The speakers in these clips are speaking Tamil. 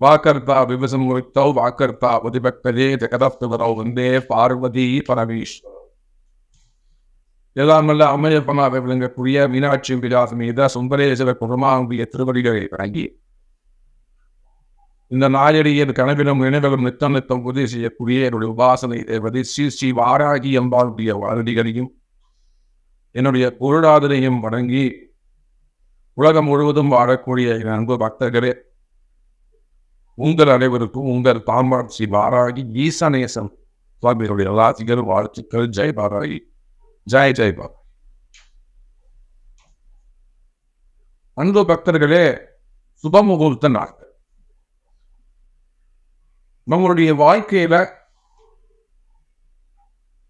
வாக்கர்த்தா விவசமுத்தௌ வாக்கர்த்தா உதிபக்தரே ஜெகதப்தவரோ வந்தே பார்வதி பரமேஸ்வரர். எல்லாமல்ல அம்மையப்பனாக விளங்கக்கூடிய மீனாட்சி விலாசம் மீத சுந்தரேஸ்வர குருமாவுடைய திருவடிகளை வழங்கி இந்த நாயடியின் கனவிலும் நினைவிலும் நித்தம் நித்தம் உதவி செய்யக்கூடிய என்னுடைய உபாசனை தேவதை ஸ்ரீ ஸ்ரீ வாராகி அம்பாளுடைய வாரதிகளையும் என்னுடைய பொருளாதாரையும் வழங்கி உலகம் முழுவதும் வாழக்கூடிய என் அன்பு பக்தர்களே, உங்கள் அனைவருக்கும் உங்கள் தாம்பாள் ஸ்ரீ வாராகி ஈசநேசம் சுவாமிகளுடைய ராசிகள் வாழ்த்துக்கள். ஜெய் வாராகி, ஜெய் ஜெய் பாபா. அன்பு பக்தர்களே, சுபமுகூர்த்த நாட்கள் நம்மளுடைய வாழ்க்கையில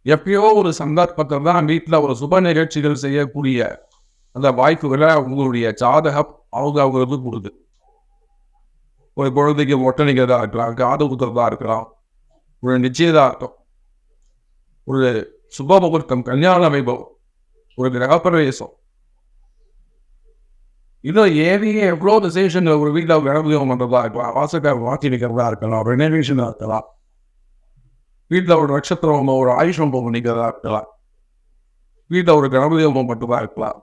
எப்பயோ ஒரு சந்தர்ப்பத்தில் தான் வீட்டில் ஒரு சுப நிகழ்ச்சிகள் செய்யக்கூடிய அந்த வாய்ப்புகளை உங்களுடைய ஜாதகம் அவங்களுக்கு கொடுக்குது. ஒரு குழந்தைக்கு ஒட்டணிக்கிறதா இருக்கலாம், காது குத்துறதா இருக்கலாம், ஒரு நிச்சயதார்த்தம், ஒரு சுப முகூர்த்தம், கல்யாண வைபவம், ஒரு கிரகப்பிரவேசம், இன்னும் ஏவியே எவ்வளோ விசேஷங்கள் ஒரு வீட்டில் கிரகவியம் பண்ணுறதா இருக்கலாம், வாசக்கார மாற்றி நிற்கிறதா இருக்கலாம், ரெனோவேஷனாக இருக்கலாம், வீட்டில் ஒரு நட்சத்திரம் ஒரு ஆயுஷம் பண்ணிக்கிறதா இருக்கலாம், வீட்டில் ஒரு கிரகவியம் மட்டும்தான் இருக்கலாம்,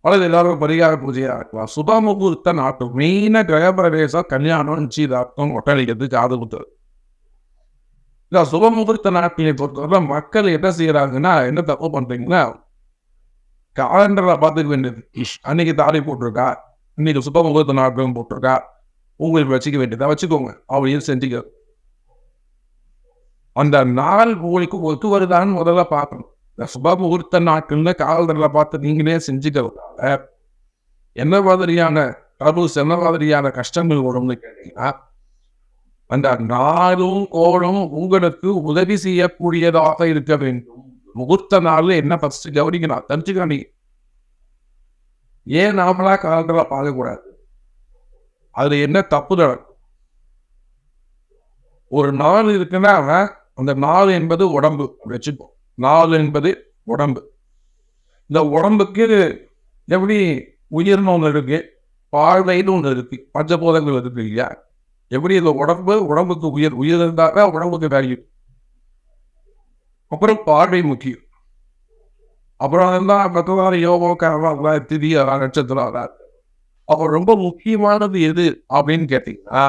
அல்லது எல்லாரும் பரிகார பூஜையாக இருக்கலாம். சுப முகூர்த்த நாட்கள் மெயினாக கிரகப்பிரவேசம், கல்யாணம், நிச்சயதார்த்தம், ஒட்டணிக்கிறது, காது குத்துறது. இந்த சுப முகூர்த்த நாட்களை பொறுத்தவரை மக்கள் என்ன செய்யறாங்கன்னா, என்ன தப்பு பண்றீங்கன்னா, காலண்டரை பார்த்துக்க வேண்டியது. அன்னைக்கு தாலி போட்டிருக்கா, இன்னைக்கு சுப முகூர்த்த நாட்கள் போட்டிருக்கா, உங்களுக்கு வச்சுக்க வேண்டியதா வச்சுக்கோங்க அப்படின்னு செஞ்சுக்க. அந்த நாள் உங்களுக்கு ஒத்து வருதான்னு முதல்ல பார்க்கணும். இந்த சுப முகூர்த்த நாட்கள்ல காலண்டரை பார்த்து நீங்களே செஞ்சுக்கிறதால என்ன மாதிரியான ட்ரபிள்ஸ், என்ன மாதிரியான கஷ்டங்கள் வரும்னு கேட்டீங்கன்னா, அந்த நாளும் கோளும் உங்களுக்கு உதவி செய்யக்கூடியதாக இருக்க வேண்டும். முகூர்த்த நாள்ல என்ன ஃபர்ஸ்ட் கவனிக்கணும் தெரிஞ்சுக்கணி. ஏன் நாமளா காலண்டரை பார்க்கக்கூடாது? அதுல என்ன தப்பு நடக்கும்? ஒரு நாள் இருக்குன்னா அந்த நாள் என்பது உடம்பு வச்சுப்போம். நாள் என்பது உடம்பு. இந்த உடம்புக்கு எப்படி உயிர்னு ஒன்று இருக்கு, பார்வைன்னு ஒன்று இருக்கு, பஞ்சபோதங்கள் இருக்கு இல்லையா? எப்படி இந்த உடம்புக்கு உயிர் இருந்தாக்க உடம்புக்கு வேல்யூ. அப்புறம் பார்வை முக்கியம். அப்புறம் தான் பகவான் யோகா திதி நட்சத்திரம். அப்போ ரொம்ப முக்கியமானது எது அப்படின்னு கேட்டீங்கன்னா,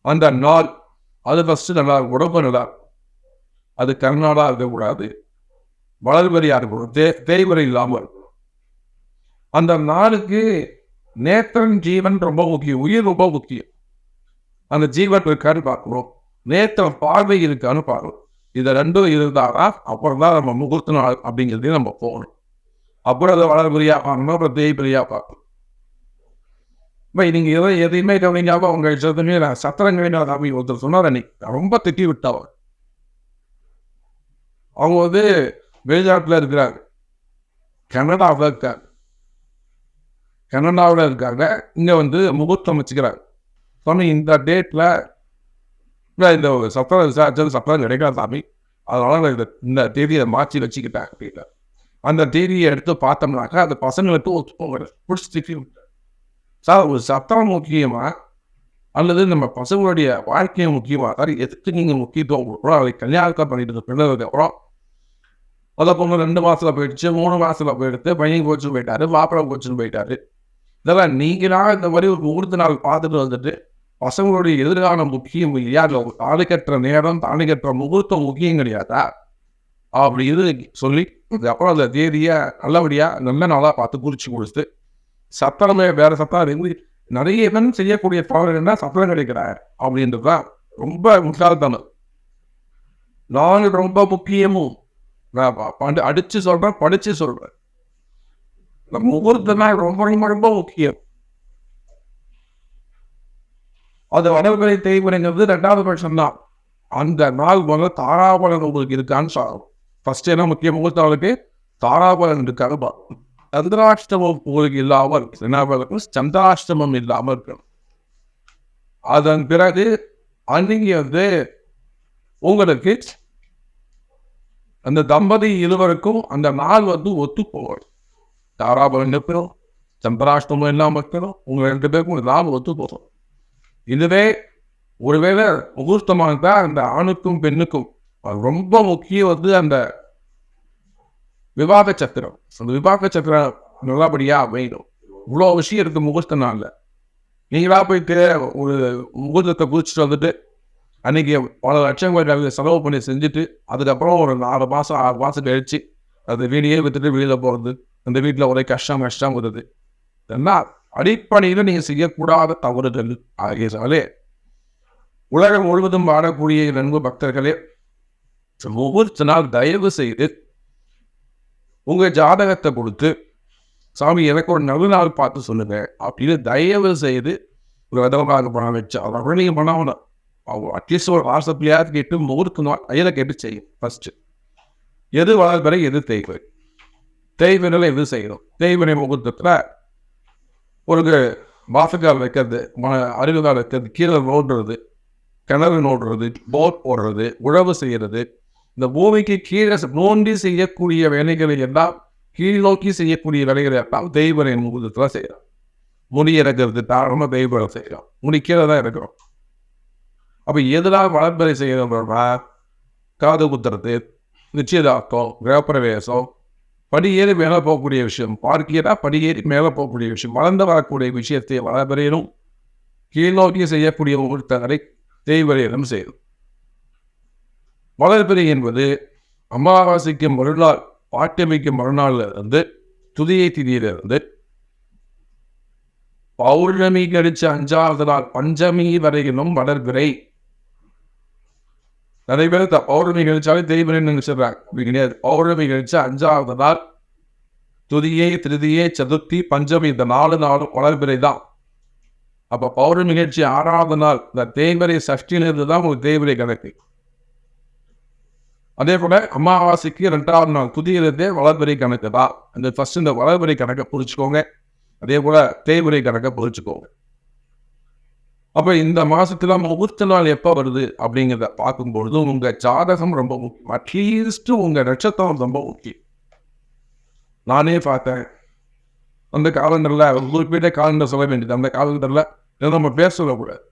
அந்த நாள் அது ஃபர்ஸ்ட் நல்லா இருக்கும், உடம்பு நல்லா இருக்கும். அது கர்நாடா இருக்கக்கூடாது, வளர்வரியா இருக்கணும், தேய்வரை இல்லாமல் இருக்கணும். அந்த நாளுக்கு நேத்திரன் ஜீவன் ரொம்ப முக்கியம், உயிர் ரொம்ப முக்கியம். அந்த ஜீவன் இருக்கான்னு பார்க்கணும், நேத்திரம் பார்வை இருக்கான்னு பார்க்கணும். இதை ரெண்டும் இருந்தாதான் அப்புறம் தான் நம்ம முகூர்த்த நாள் அப்படிங்கிறதையும் நம்ம போகணும். அப்புறம் அதை வளர்வரியா பார்க்கணும், அப்புறம் தேய்வரியா பார்க்கணும். இப்போ நீங்க எதையுமே கவனிக்காம அவங்க சொல்லுமே சத்திரங்கவினா சாமி ஒருத்தர் சொன்னார், அன்னைக்கு ரொம்ப திட்டி விட்டவர். அவங்க வெளிநாட்டில் இருக்கிறாங்க, கனடாவில் இருக்காங்க, இங்கே முகூர்த்தம் வச்சுக்கிறாங்க. சொன்ன இந்த டேட்டில் இந்த சத்திரம் விசாரிச்சது சத்திரம் கிடைக்காது சாமி, அதனால இந்த தேதியை மாற்றி வச்சுக்கிட்டாங்க அப்படின்னா. அந்த தேதியை எடுத்து பார்த்தோம்னாக்கா அந்த பசங்களுக்கு ஒத்து பிடிச்சி திட்டி விட்டார். சார், ஒரு சத்திரம் முக்கியமா அல்லது நம்ம பசங்களுடைய வாழ்க்கையை முக்கியமா? சார், எதுக்கு நீங்கள் முக்கியத்துவம் கொடுக்குறோம்? அதை கல்யாணம் பண்ணிட்டு பிள்ளைகளுக்கு அப்புறம் அதை பொண்ணு 2 மாசத்துல போயிடுச்சு, 3 மாசத்துல போயிடுத்து, பையன் போச்சுன்னு போயிட்டாரு, மாப்பிள்ளை போச்சுன்னு போயிட்டாரு. இதெல்லாம் நீங்களா இந்த மாதிரி ஒரு முகூர்த்த நாள் பார்த்துட்டு வந்துட்டு பசங்களுடைய எதிர்காலம் முக்கியம் இல்லையா? இல்லை தாலி கட்டுற நேரம், தாலி கட்டுற முகூர்த்தம் முக்கியம் கிடையாதா அப்படி இது சொல்லி அப்புறம் அந்த தேதியை நல்லபடியா நல்ல நாளாக பார்த்து குறிச்சு கொடுத்து சத்திரமே வேற சத்தம் இருந்து நிறைய பேர் செய்யக்கூடிய தவறு என்ன, சத்திரம் கிடைக்கிறார் அப்படின்றதுதான் ரொம்ப முட்டாள்தனம். நான் ரொம்ப முக்கியமும் அடிச்சு சொல்றேன், படிச்சு சொல்றேன். முகூர்த்த நாள் ரொம்ப ரொம்ப ரொம்ப முக்கியம். அது வடவுகளை தேய்முறைங்கிறது 2வது பட்சம் தான். அந்த நாள் தாராபலன் உங்களுக்கு இருக்கான்னு சொல்லணும். ஃபர்ஸ்ட் என்ன முக்கிய முகூர்த்தவளுக்கு தாராபலன் இருக்கான்னு பார்க்கணும். சந்திராஷ்டமம் உங்களுக்கு இல்லாமல் இருக்கணும், சந்திராஷ்டமம் இல்லாமல் இருக்கணும். அதன் பிறகு அன்னைக்கு உங்களுக்கு அந்த தம்பதி இருவருக்கும் அந்த நாள் ஒத்து போகணும். தாராபலன் இருக்கணும், சந்திராஷ்டமம் இல்லாமல் இருக்கணும். உங்கள் 2 பேருக்கும் லாபம் ஒத்து போகும். இதுவே ஒருவேளை முகூர்த்தமாக இருந்தால் அந்த ஆணுக்கும் பெண்ணுக்கும் ரொம்ப முக்கியம் அந்த விவாக சத்திரம். அந்த விவாக சத்திரம் நல்லபடியாக அமையணும். இவ்வளோ விஷயம் இருக்குது முகூர்த்த நாளில். நீங்களா போயிட்டு ஒரு முகூர்த்தத்தை குதிச்சுட்டு வந்துட்டு அன்றைக்கி பல லட்சங்கள் செலவு பண்ணி செஞ்சுட்டு அதுக்கப்புறம் ஒரு 4 மாதம் 6 மாதம் கழிச்சு அது வீடியே விற்றுட்டு வெளியில் போகிறது, அந்த வீட்டில் ஒரே கஷ்டம் வருது. இதெல்லாம் அடிப்படையில் நீங்கள் செய்யக்கூடாத தவறுகள் ஆகியதாலே உலகம் முழுவதும் வாழக்கூடிய நண்பு பக்தர்களே, முகூர்த்த நாள் தயவு செய்து உங்கள் ஜாதகத்தை கொடுத்து சாமி எனக்கு ஒரு நல்ல நாள் பார்த்து சொல்லுங்க அப்படின்னு தயவு செய்து ஒரு விதமாக பணம் வச்சு அதை நீங்கள் பண்ணணும். அட்லீஸ்ட் ஒரு வாட்ஸ்அப்லையாவது கேட்டு முகூர்த்த நாள் ஐயில கேட்டு செய்யும். ஃபர்ஸ்ட் எது வளர்பறை எது தேய்வினையில் எது செய்யணும். தேய்வினை முகூர்த்தத்தில் ஒரு வாசக்கால் வைக்கிறது, அருகால் வைக்கிறது, கீழே நோடுறது, கிணறு நோடுறது, போர் போடுறது, உழவு செய்கிறது, இந்த பூமிக்கு கீழே நோண்டி செய்யக்கூடிய வேலைகளை எல்லாம் கீழ் நோக்கி செய்யக்கூடிய வேலைகளை எல்லாம் தெய்வனை முகூர்த்தத்தில் செய்யலாம். முடி இறக்கிறது தாராளமாக தெய்வம் செய்யலாம். முடி கீழே தான் இருக்கிறோம். அப்போ எதெல்லாம் வளர்ப்பறை செய்யணும்னா காது குத்துறது, நிச்சயதார்த்தம், கிரகப்பிரவேசம், படியேறி மேலே போகக்கூடிய விஷயம், பார்க்கிறா படியேறி மேலே போகக்கூடிய விஷயம், வளர்ந்து வரக்கூடிய விஷயத்தை வளர்பறையிலும் கீழ் நோக்கி செய்யக்கூடிய முகூர்த்தங்களை தெய்வரையிலும் செய்யும். வளர்பிறை என்பது அமாவாசைக்கு மறுநாள் பாட்டியமைக்கு மறுநாள்ல இருந்து துதியை திதியிலிருந்து பௌர்ணமி கழிச்சு 5வது நாள் பஞ்சமி வரையிலும் வளர்பிறை. நிறைய பேர் பௌர்ணமி கழிச்சாலே தெய்வரை நினைச்சிடுறாங்க. அப்படி கிடையாது. பௌர்ணமி கழிச்சு 5வது நாள் துதியை திருதியை சதுர்த்தி பஞ்சமி இந்த 4 நாளும் வளர்பிறை தான். அப்ப பௌர்ணமி கழிச்சு 6வது நாள் இந்த தேய்வரை சஷ்டியிலிருந்து தான் உங்களுக்கு தேய்வரை கணக்கு. அதே போல அமாவாசைக்கு 2வது நாள் துதியிலிருந்தே வளர்பிறை கணக்கு தான். அந்த ஃபர்ஸ்ட் இந்த வளர்பிறை கணக்கை புரிச்சுக்கோங்க. அதே போல தேய்வரை கணக்கை புரிச்சுக்கோங்க. அப்ப இந்த மாசத்துல முகூர்த்த நாள் எப்ப வருது அப்படிங்கிறத பார்க்கும்பொழுது உங்க ஜாதகம் ரொம்ப முக்கியம். அட்லீஸ்ட் உங்க நட்சத்திரம் ரொம்ப முக்கியம். நானே பார்த்தேன் அந்த காலண்டர்ல குறிப்பிட்ட காலண்டர் சொல்ல வேண்டியது. அந்த காலண்டர்ல நம்ம பேர் சொல்லக்கூடாது.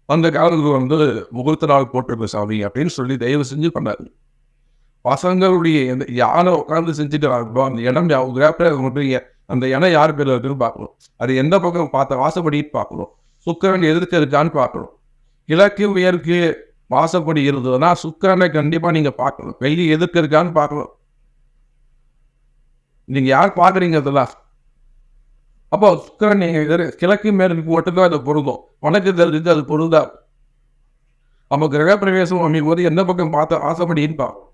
அந்த காலத்தில் முகூர்த்த நாள் போட்டிருக்க சாமி அப்படின்னு சொல்லி தயவு செஞ்சு பண்ணாரு. பசங்களுடைய யாரை உட்காந்து செஞ்சுட்டு அந்த இடம் அந்த இடம் யார் பேர் இருக்குன்னு பார்க்கணும். அது எந்த பக்கம் பார்த்த வாசப்படின்னு பார்க்கணும். சுக்கிரன் எதிர்க்க இருக்கான்னு பார்க்கணும். கிழக்கு மேற்கு வாசப்படி இருந்ததுன்னா சுக்கிரனை கண்டிப்பா நீங்க பார்க்கணும். வெள்ளி எதிர்க்க இருக்கான்னு பார்க்கணும். நீங்க யார் பார்க்குறீங்க அதெல்லாம். அப்போ சுக்கிரன் நீங்க கிழக்கு மேற்கு மட்டும்தான் அது பொருந்தும். உனக்கு தெரிஞ்சு அது பொருந்தா. அப்போ கிரகப்பிரவேசம் அமைக்கும் போது எந்த பக்கம் பார்த்த ஆசைப்படின்னு பார்க்கணும்.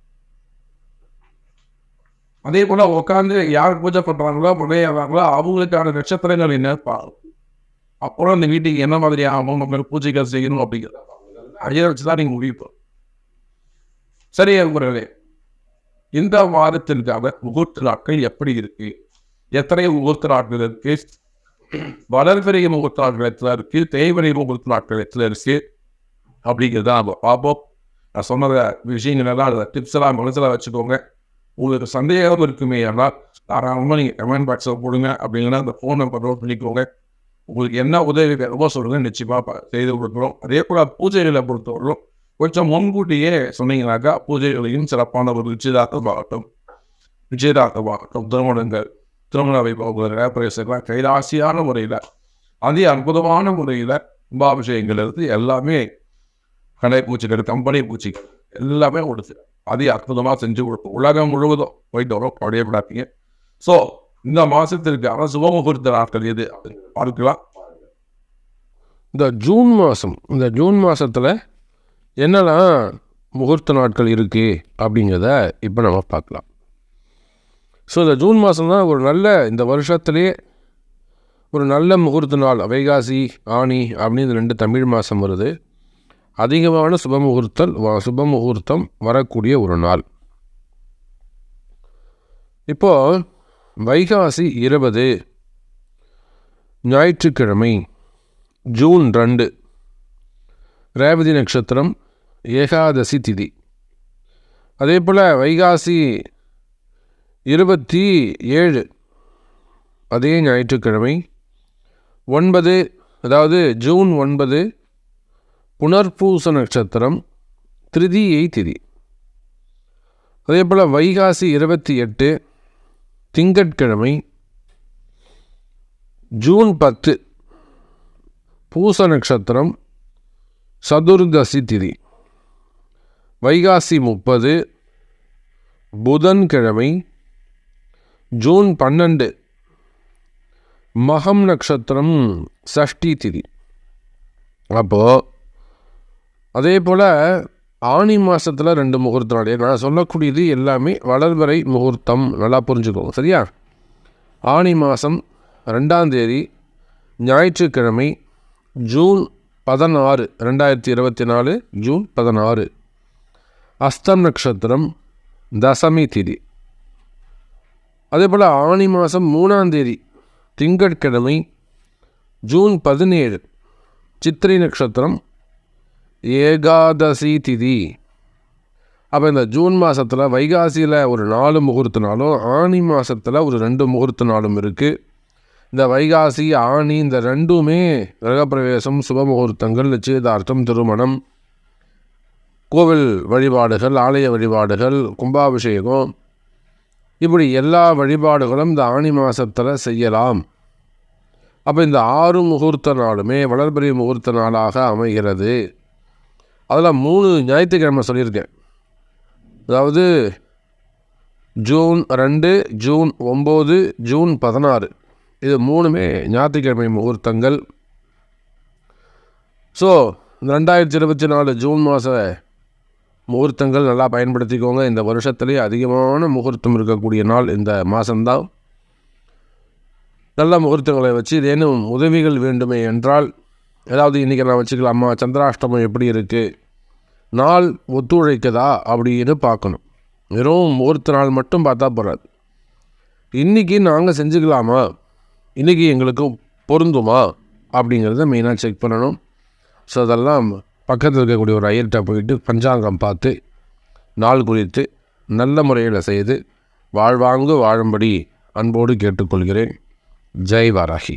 அதே போல உட்காந்து யார் பூஜை பண்றாங்களோ முறையாகிறாங்களோ அவங்களுக்கான நட்சத்திரங்கள் என்ன பார்க்கணும். அப்புறம் அந்த வீட்டுக்கு என்ன மாதிரி ஆகும் நம்ம பூஜைகள் செய்யணும் அப்படிங்கிறத ஐயா வச்சுதான் நீங்க முடிவு. சரி முறையே இந்த வாரத்திற்காக முகூர்த்த நாட்கள் எப்படி இருக்கு, எத்தனை முகூர்த்த நாட்கள் இருக்கு, வளர்பிறை முகூர்த்த நாட்கள் எத்தனை இருக்கு, தேய்வரை முகூர்த்த நாட்கள் எத்தனை இருக்கு அப்படிங்கிறத நம்ம பார்ப்போம். நான் சொன்ன விஷயங்கள் எல்லாம் அந்த டிப்ஸ் எல்லாம் மனசில் வச்சுக்கோங்க. உங்களுக்கு சந்தேகம் இருக்குமே ஆனால் தாராளமாக நீங்கள் கமெண்ட் பாக்ஸில் போடுங்க. அப்படிங்கன்னா அந்த ஃபோன் நம்பர் நோட் பண்ணிக்கோங்க. உங்களுக்கு என்ன உதவி வேணுமோ சொல்லுங்க, நிச்சயமாக செய்து கொடுக்குறோம். அதே போல் பூஜைகளை பொறுத்தவரைக்கும் கொஞ்சம் முன்கூட்டியே சொன்னீங்கன்னாக்கா பூஜைகளையும் சிறப்பான ஒரு நிச்சயதார்த்தமாகட்டும் திருமணங்கள், திருமண வைபவங்கள், பிரவேசங்கள்லாம் கைராசியான முறையில் அதே அற்புதமான முறையில் கும்பாபிஷேகங்கள் இருந்து எல்லாமே கடை பூச்சிகள், கம்பெனி பூச்சிகள் எல்லாமே கொடுத்து அதே அற்புதமாக செஞ்சு கொடுப்போம். உலகம் முழுவதும் போயிட்டு வரோம். படையப்படாதீங்க. ஸோ இந்த மாதத்திற்கான சுபமுகூர்த்த நாட்கள் எது அப்படின்னு பார்க்கலாம். இந்த ஜூன் மாதத்தில் என்னெல்லாம் முகூர்த்த நாட்கள் இருக்குது அப்படிங்கிறத இப்போ நம்ம பார்க்கலாம். ஸோ இந்த ஜூன் மாதம் தான் ஒரு நல்ல, இந்த வருஷத்துலேயே ஒரு நல்ல முகூர்த்த நாள். வைகாசி ஆனி அப்படின்னு 2 தமிழ் மாதம் வருது. அதிகமான சுபமுகூர்த்தம் வரக்கூடிய ஒரு நாள். இப்போது வைகாசி 20 ஞாயிற்றுக்கிழமை, ஜூன் 2 ரேவதி நட்சத்திரம், ஏகாதசி திதி. அதே போல் வைகாசி 27 அதே ஞாயிற்றுக்கிழமை 9, அதாவது ஜூன் 9 புனர்பூச நட்சத்திரம், திருதியை திதி. அதே போல் வைகாசி 28 திங்கட்கிழமை, ஜூன் 10 பூச நட்சத்திரம், சதுர்தசி திதி. வைகாசி 30 புதன்கிழமை, ஜூன் 12 மகம் நட்சத்திரம், சஷ்டி திதி. அப்போது அதே போல் ஆனி மாதத்தில் 2 முகூர்த்த நாள். நான் சொல்லக்கூடியது எல்லாமே வளர்வரை முகூர்த்தம், நல்லா புரிஞ்சுக்கோங்க, சரியா? ஆனி மாதம் 2ஆம் தேதி ஞாயிற்றுக்கிழமை, ஜூன் 16 2024 ஜூன் 16 அஸ்தம் நட்சத்திரம், தசமி திதி. அதே போல் ஆனி மாதம் 3ஆம் தேதி திங்கட்கிழமை, ஜூன் 17 சித்திரை நட்சத்திரம், ஏகாதசி திதி. அப்போ இந்த ஜூன் மாதத்தில் வைகாசியில் ஒரு 4 முகூர்த்த நாளும், ஆனி மாதத்தில் ஒரு 2 முகூர்த்த நாளும் இருக்குது. இந்த வைகாசி, ஆனி இந்த ரெண்டுமே கிரகப்பிரவேசம், சுப முகூர்த்தங்கள், நிச்சயதார்த்தம், திருமணம், கோவில் வழிபாடுகள், ஆலய வழிபாடுகள், கும்பாபிஷேகம், இப்படி எல்லா வழிபாடுகளும் இந்த ஆனி மாதத்தில் செய்யலாம். அப்போ இந்த 6 முகூர்த்த நாளுமே வளர்பிறை முகூர்த்த நாளாக அமைகிறது. அதில் 3 ஞாயிற்றுக்கிழமை சொல்லியிருக்கேன். அதாவது ஜூன் 2, ஜூன் 9, ஜூன் 16 இது 3மே ஞாயிற்றுக்கிழமை முகூர்த்தங்கள். ஸோ 2024 ஜூன் மாத முகூர்த்தங்கள் நல்லா பயன்படுத்திக்கோங்க. இந்த வருஷத்துலேயே அதிகமான முகூர்த்தம் இருக்கக்கூடிய நாள் இந்த மாதம்தான். நல்ல முகூர்த்தங்களை வச்சு ஏதேனும் உதவிகள் வேண்டுமே என்றால், ஏதாவது இன்றைக்கி நான் வச்சுக்கலாமா, சந்திராஷ்டமம் எப்படி இருக்குது, நாள் ஒத்துழைக்குதா அப்படின்னு பார்க்கணும். வெறும் முகூர்த்த நாள் மட்டும் பார்த்தா போகாது. இன்றைக்கி நாங்கள் செஞ்சுக்கலாமா, இன்றைக்கி எங்களுக்கு பொருந்துமா அப்படிங்கிறத மெயினாக செக் பண்ணணும். ஸோ அதெல்லாம் பக்கத்தில் இருக்கக்கூடிய ஒரு ஐயர்கிட்ட போயிட்டு பஞ்சாங்கம் பார்த்து நாள் குறித்து நல்ல முறையில் செய்து வாழ்வாங்கு வாழும்படி அன்போடு கேட்டுக்கொள்கிறேன். ஜெய் வாராகி.